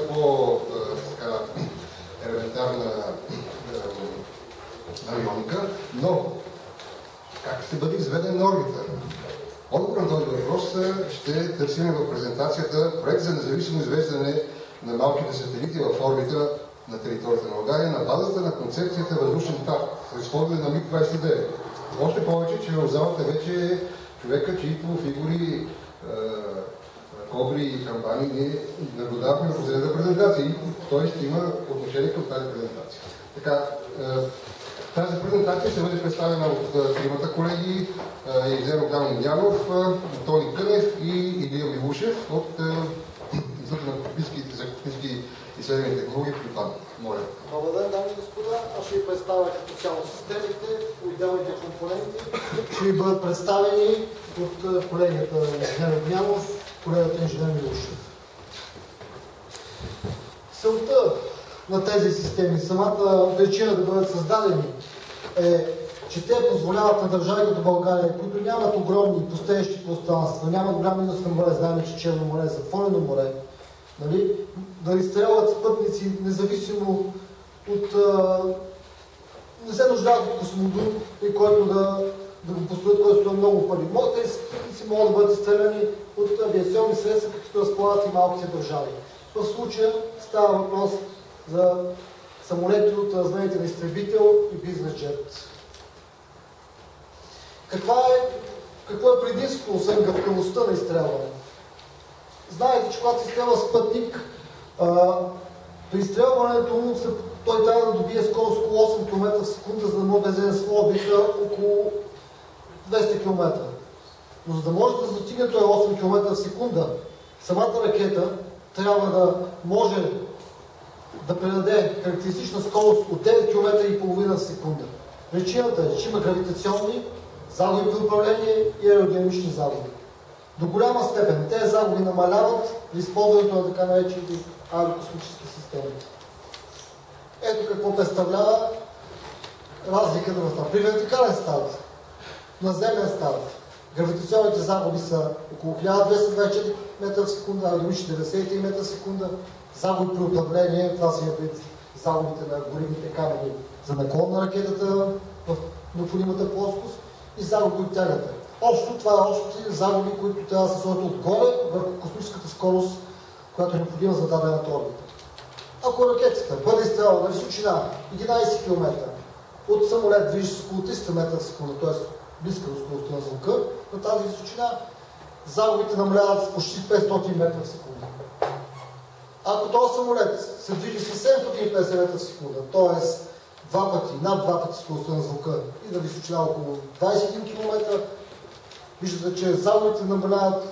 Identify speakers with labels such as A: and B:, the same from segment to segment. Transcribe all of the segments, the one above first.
A: по-елементарна авионика, но как ще бъде изведен на орбита? Отговор на този въпрос ще търсим в презентацията проект за независимо извеждане на малките сателити в орбита на територията на България на базата на концепцията въздушен тарт с използване на МиГ-29. Още повече, че в залата вече е човека, чието фигури, кобри и камбани ние наблюдавахме на последната презентация и той ще има отношение към тази презентация. Така, тази презентация ще бъде представена от тримата колеги Елизер Огнянов, Тони Кънев и Илия Милушев от Института на космически изследвания и технологии в ИПАН. Моля.
B: Добър ден, дами и господа. Аз ще ви представя като цяло системите, отделните компоненти. Ще ви бъдат представени от колегата инженер Огнянов, колегата инженер Милушев. Целта на тези системи, самата причина да бъдат създадени е, че те позволяват на държави като България, които нямат огромни пустеещи пространства, нямат голям излъз на море, знаем, че Черно море е затворено море, нали? Да изстрелват спътници, независимо от... не се нуждаят от космодум, и който да го построят, който стои много пари. Тези спътници могат да бъдат изстреляни от авиационни средства, като разполагат и малките държави. В случая става въпрос за самолети от размерите на изтребител и бизнес-джет. Какво е предимството, освен гъвкавостта на изстрелване? Знаете, че когато се изстрелва спътник, при изстрелването му той трябва да добие скорост около 8 км в секунда, за да може да влезе в орбита около 200 км. Но за да може да достигне този 8 км в секунда, самата ракета трябва да може да предаде характеристична скорост от 9 км и половина в секунда. Причината е, че има гравитационни загуби при управление и аеродинамични загуби. До голяма степен тези загуби намаляват при използването на така наречените аерокосмически системи. Ето какво представлява разликата в това. При вертикален старт, наземен старт, гравитационните загуби са около 1224 метра в секунда, аеродинамични 93 метра в секунда. Загуби при управление, това са загубите на горивните камъни за наклон на ракетата в необходимата плоскост и загуби от тягата. Общо това е общите загуби, които трябва да се сложат отгоре върху космическата скорост, която е необходима за дадената орбита. Ако ракетата бъде изстрелена на височина 11 км от самолет, движещ с около 300 метра в секунда, т.е. близка до скоростта на звука, на тази височина загубите намаляват с почти 500 метра в секунда. Ако този самолет се движи с 750 метра в секунда, т.е. над два пъти скоростта на звука и на височина около 21 км, виждате, че загубите намаляват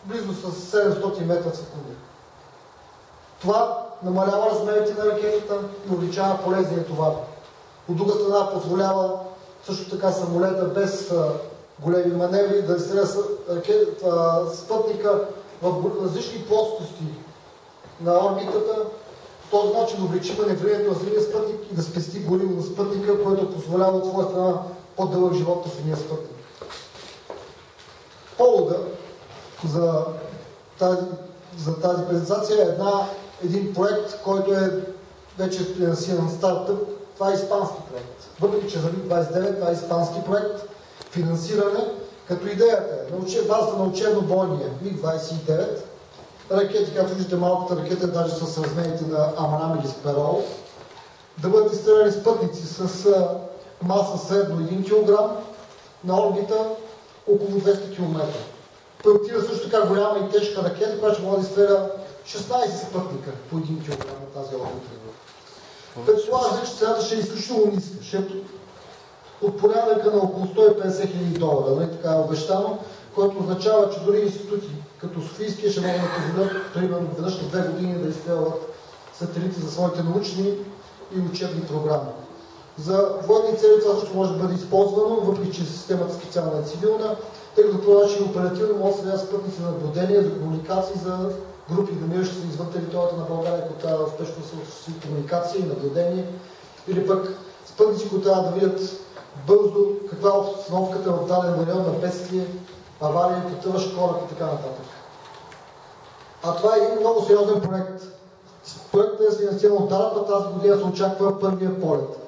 B: близо с 700 метра в секунда. Това намалява размерите на ракетата и увеличава полезния товар. От друга страна позволява също така самолета без големи маневри да изстреля спътника в различни плоскости на орбитата. По този начин облегчи маневрирането на земния спътник и да спести гориво на спътника, което позволява от своя страна по-дълъг живот на земния спътник. Повода за тази презентация е един проект, който е вече финансиран стартъп. Това е испански проект. Въпреки че за МиГ-29 това е испански проект, финансиране, като идеята е базата на учебно-бойния МиГ-29, ракети, както виждате, малката ракета, даже с размерите на Амрам или Сперол, да бъдат изстреляни спътници с маса средно 1 кг на орбита около 200 км. Проектира също така голяма и тежка ракета, която ще може да изстреля 16 спътника по 1 кг на тази орбита. Предполага, че цената ще е изключително ниска, ще е от порядъка на около 150 000 долара, нали, така е обещано, което означава, че дори институти като Софийския ще могат да позволят примерно веднъж на 2 години да изстрелват сателити за своите научни и учебни програми. За военни цели това също може да бъде използвано, въпреки че системата специална е цивилна, тъй като това ще оперативно може да се дадат спътници за наблюдение, за комуникации, за групи, намиращи се извън територията на България, които трябва да успешно да се осъществи комуникация и наблюдение, или пък спътници, които трябва да видят бързо каква е обстановката в даден район на бедствие, авария, потъващ кораб и така нататък. А това е един много сериозен проект. Проектът е финансиран от DARPA, тази година се очаква първия полет.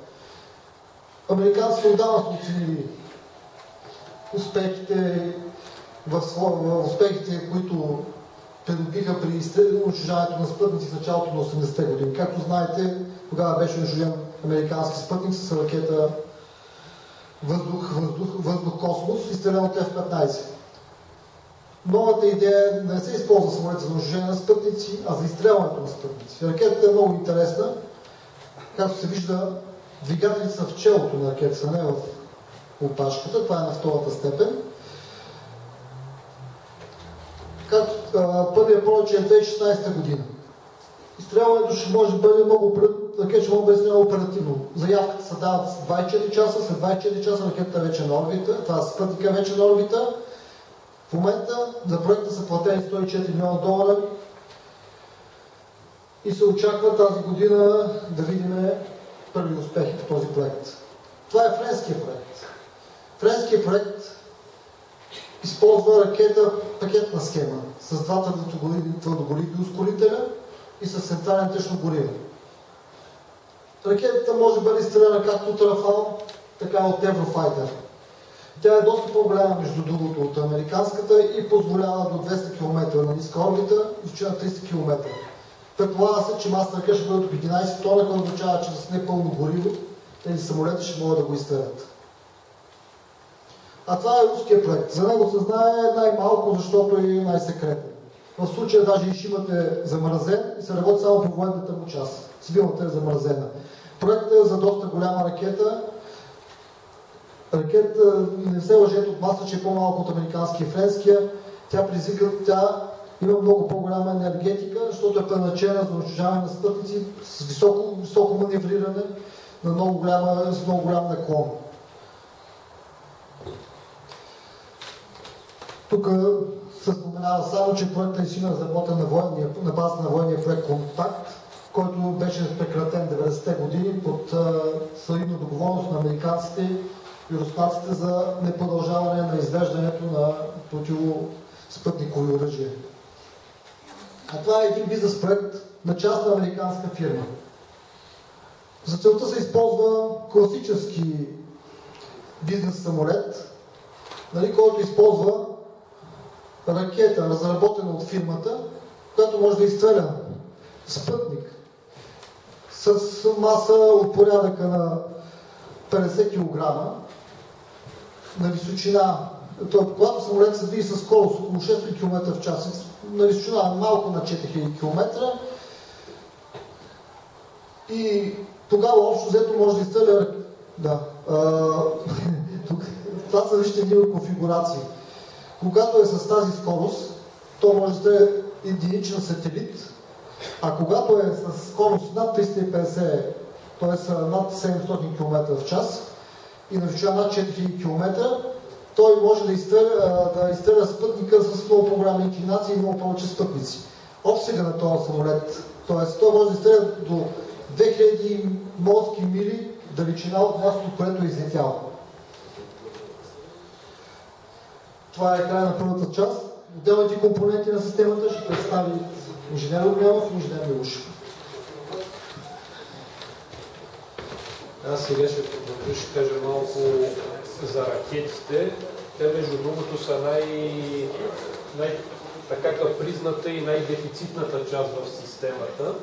B: Американците отдавна са оценили успехите, които придобиха при унищожаването на спътници в началото на 80-те години. Както знаете, тогава беше унищожен американски спътник с ракета въздух-космос, изстрелян от F-15. Новата идея е да не се използва самолет за унищожение на спътници, а за изстрелването на спътници. Ракетата е много интересна. Както се вижда, двигателите са в челото на ракетата, не в опашката. Това е на втората степен. Първият полет е 2016 година. Изстрелването ще може да бъде ракета ще може да бъде изстреляна оперативно. Заявката се дават 24 часа, след 24 часа ракетата вече е на орбита, това спътника вече е на орбита. В момента за проекта са платени $104 милиона и се очаква тази година да видим първи успехи по този проект. Това е френския проект. Френският проект използва ракета пакетна схема с двата твърдогоривни ускорителя и с централен течно гориво. Ракетата може да бъде изстреляна както от Рафал, така и от Еврофайтер. Тя е доста по-голяма, между другото, от американската и позволява до 200 км на ниска орбита и височина 300 км. Предполага се, че масата ракета ще бъде от 11 тона, което означава, че с непълно гориво тези самолети ще могат да го изстрелят. А това е руския проект. За него се знае най-малко, защото е най-секретен. В случая даже и шимът е замразен и се работи само по военната му част. Цивилната е замразена. Проектът е за доста голяма ракета. Ракета не се лъжете от маса, че е по-малко от американския и френския. Тя има много по-голяма енергетика, защото е предназначена за унищожаване на спътници с високо маневриране с много голям наклон. Тук се споменава само, че проектът е силно разработен на базата на военния проект Контакт, който беше прекратен 90-те години под солидна договорност на американците и руснаците за непродължаване на извеждането на противоспътникови оръжия. А това е един бизнес проект на частна американска фирма. За целта се използва класически бизнес самолет, който използва ракета, разработена от фирмата, която може да изстреля спътник с маса от порядъка на 50 кг на височина. Когато самолет се движи с скорост около 600 км в час, на височина малко на 4000 км, и тогава общо взето може да изстреля. Това са вижте конфигурации. Когато е с тази скорост, то може да е единичен сателит, а когато е с скорост над 350, т.е. над 700 км в час и на височина над 4000 км, той може да изстреля спътника с много по-голяма инклинация и много повече спътници. Обсега на този самолет, т.е. той може да изстреля до 2000 морски мили далечина от мястото, което е излетяло. Това е край на първата част. Отделните компоненти на системата ще представи инженер Огнянов и инженер Милушев.
C: Аз сега ще кажа малко за ракетите. Те, между другото, са най-така капризната и най-дефицитната част в системата.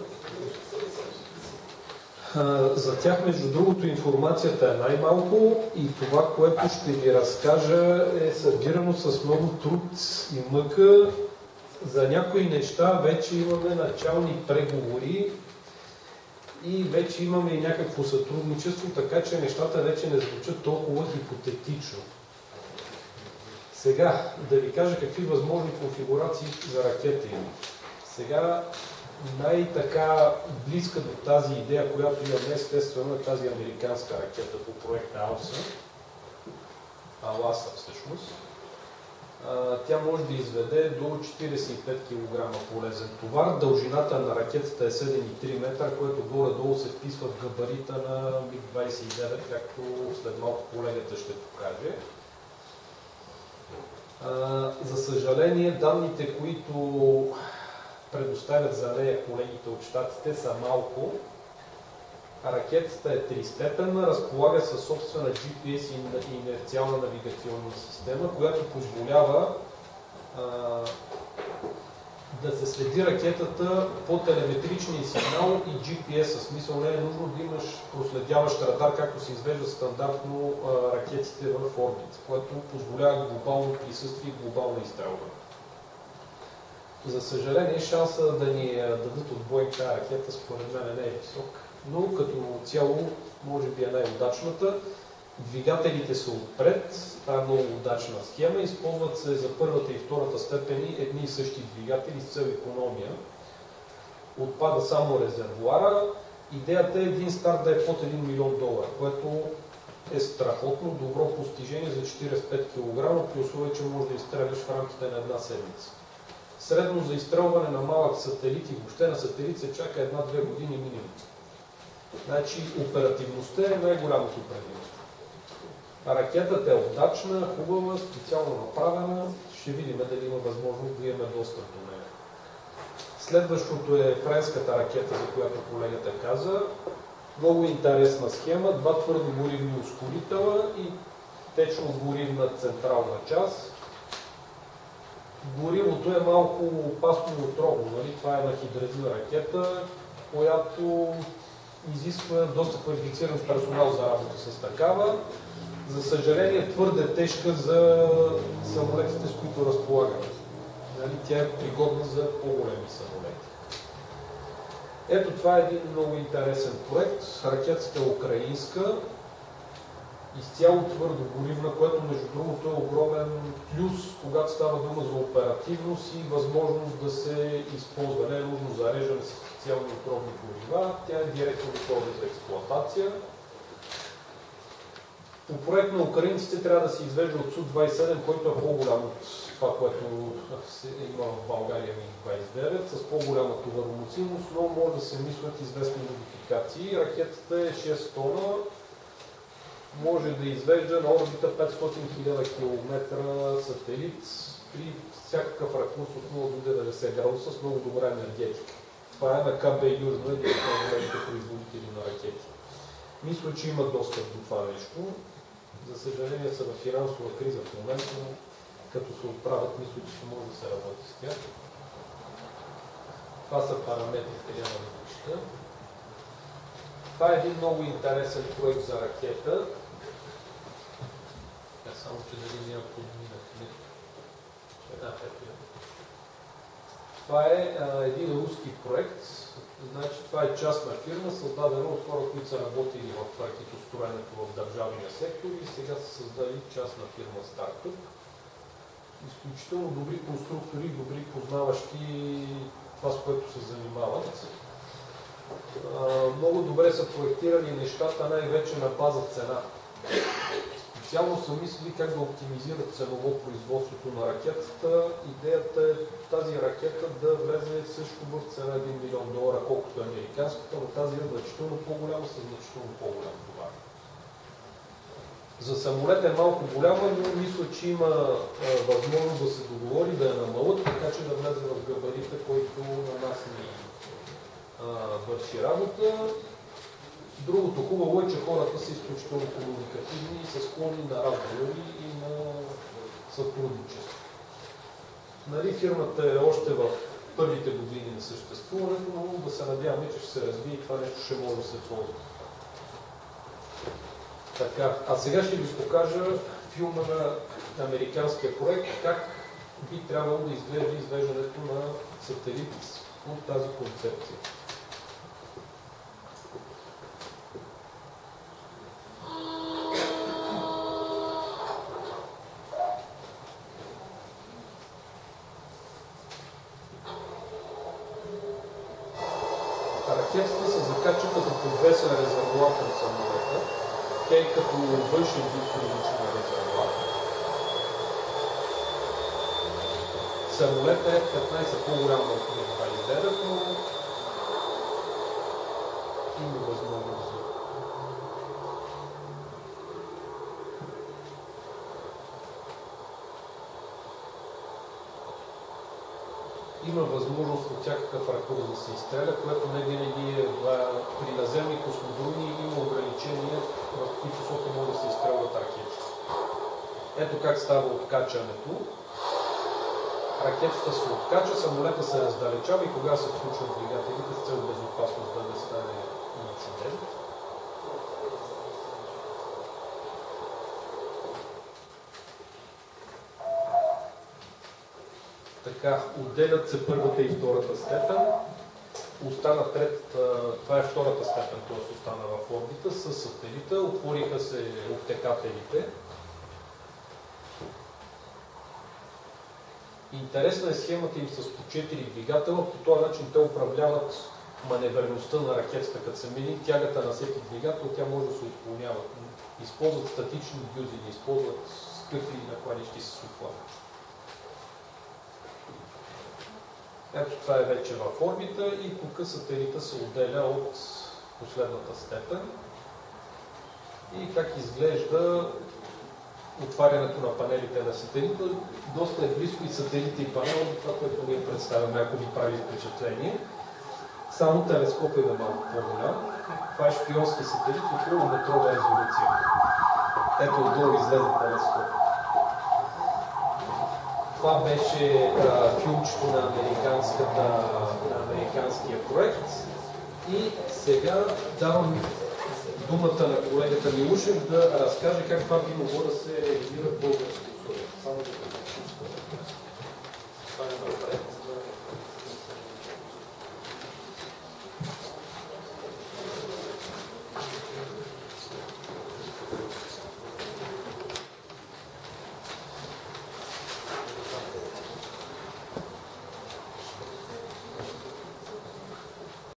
C: За тях, между другото, информацията е най-малко и това, което ще ви разкажа, е събирано с много труд и мъка. За някои неща вече имаме начални преговори и вече имаме и някакво сътрудничество, така че нещата вече не звучат толкова хипотетично. Сега да ви кажа какви възможни конфигурации за ракета има. Сега най-така близка до тази идея, която имаме, естествено, е тази американска ракета по проекта Аласа всъщност. Тя може да изведе до 45 кг полезен товар. Дължината на ракетата е 7,3 метра, което горе-долу се вписва в габарита на МиГ-29, както след малко колегата ще покаже. За съжаление, данните, които предоставят за нея колегите от щатите, са малко. Ракетата е тристепенна, разполага със собствена GPS и инерциална навигационна система, която позволява да се следи ракетата по телеметричния сигнал и GPS. В смисъл не е нужно да имаш проследяващ радар, както се извежда стандартно ракетите в орбит, което позволява глобално присъствие и глобална изстрелба. За съжаление, шанса да ни дадат отбой тази ракета според мен не е висок, но като цяло може би е най-удачната. Двигателите са отпред, това е много удачна схема, използват се за първата и втората степени едни и същи двигатели с цел икономия. Отпада само резервоара. Идеята е един старт да е под $1 милион, което е страхотно добро постижение за 45 кг, при условие, че може да изстреляш в рамките на една седмица. Средно за изстрелване на малък сателит и въобще на сателит се чака 1-2 години минимум. Значи оперативността е най-голямото предимство. Ракетата е удачна, хубава, специално направена. Ще видим дали има възможност да имаме достъп до нея. Следващото е френската ракета, за която колегата каза. Много интересна схема. Два твърдогоривни ускорителя и течно-горивна централна част. Горивото е малко опасно отровно. Нали? Това е на хидразина ракета, която изисква доста квалифициран персонал за работа с такава. За съжаление, твърде тежка за самолетите, с които разполагаме. Нали? Тя е пригодна за по-големи самолети. Ето това е един много интересен проект. Ракетата е украинска, изцяло твърдогоривна, което между другото е огромен плюс, когато става дума за оперативност и възможност да се използва. Не е нужно зареждане с специални отровни горива, тя е директно готова за експлоатация. По проект на украинците трябва да се извежда от Су-27, който е по-голям от това, което има в България МиГ-29, с по-голяма товароносимост, но може да се мислят известни модификации. Ракетата е 6 тона, може да извежда на орбита 500 000 км сателит при всякакъв ракурс от 0 до 90 градуса с много добра енергетика. Това е на КБ Южна, един от най-големите производители на ракети. Мисля, че има достъп до това нещо. За съжаление са в финансова криза в момента, но като се отправят, мисля, че ще може да се работи с тях. Това са параметрите, няма да вижда. Това е един много интересен проект за ракета. Само, че дали няма подминахме. Това е един руски проект. Значи, това е частна фирма, създадена от хора, които са работили в ракетостроенето в държавния сектор и сега са създали частна фирма стартъп. Изключително добри конструктори, добри познаващи това, с което се занимават. Много добре са проектирани нещата, най-вече на база цена. Специално са мислили как да оптимизират ценово производството на ракетата. Идеята е тази ракета да влезе също в цена $1 милион, колкото е американската, но тази е значително по-голяма, с значително по-голям товар. За самолет е малко голяма, но мисля, че има възможност да се договори, да я намалят, така че да влезе в габарита, който на нас ни върши работа. Другото хубаво е, че хората са изключително комуникативни и са склонни на разговори и на сътрудничество. Нали, фирмата е още в първите години на съществуването, но да се надяваме, че ще се развие и това нещо ще може да се ползва. Така, а сега ще ви покажа филма на американския проект, как би трябвало да изглежда извеждането на сателит от тази концепция. Ракетата се закача като подвесен резервоар към самолета. Тя е като външен вид приличен резервоар. Самолета е 15 по-голям от МиГ-29, но има възможност за има възможност от всякакъв ракурс да се изстреля, което не винаги е при наземни космодроми има ограничения в какви посоки могат да се изстрелват ракети. Ето как става откачането. Ракетата се откача, самолета се раздалечава и кога се включват двигателите с цел безопасност да не стане инцидент. Така, отделят се първата и втората степен. Остана третата, това е втората степен, т.е. остана в орбита с сателита. Отвориха се обтекателите. Интересна е схемата им с по 4 двигатела. По този начин те управляват маневреността на ракетата. Като се мени тягата на всеки двигател, тя може да се отклонява. Използват статични дюзи, не използват скъпи накладищи с суфла. Ето това е вече в орбита и тук сателита се отделя от последната степен. И как изглежда отварянето на панелите на сателита. Доста е близко и сателита и панел до това, което ние представяме, ако ви прави впечатление. Само телескоп е на малко по-голям. Това е шпионски сателит от километрова резолюция. Ето отдолу излезе телескоп. Това беше филмчето на американския проект. И сега давам думата на колегата Милушев да разкаже как това би могло да се реализира в българското условие. Само да го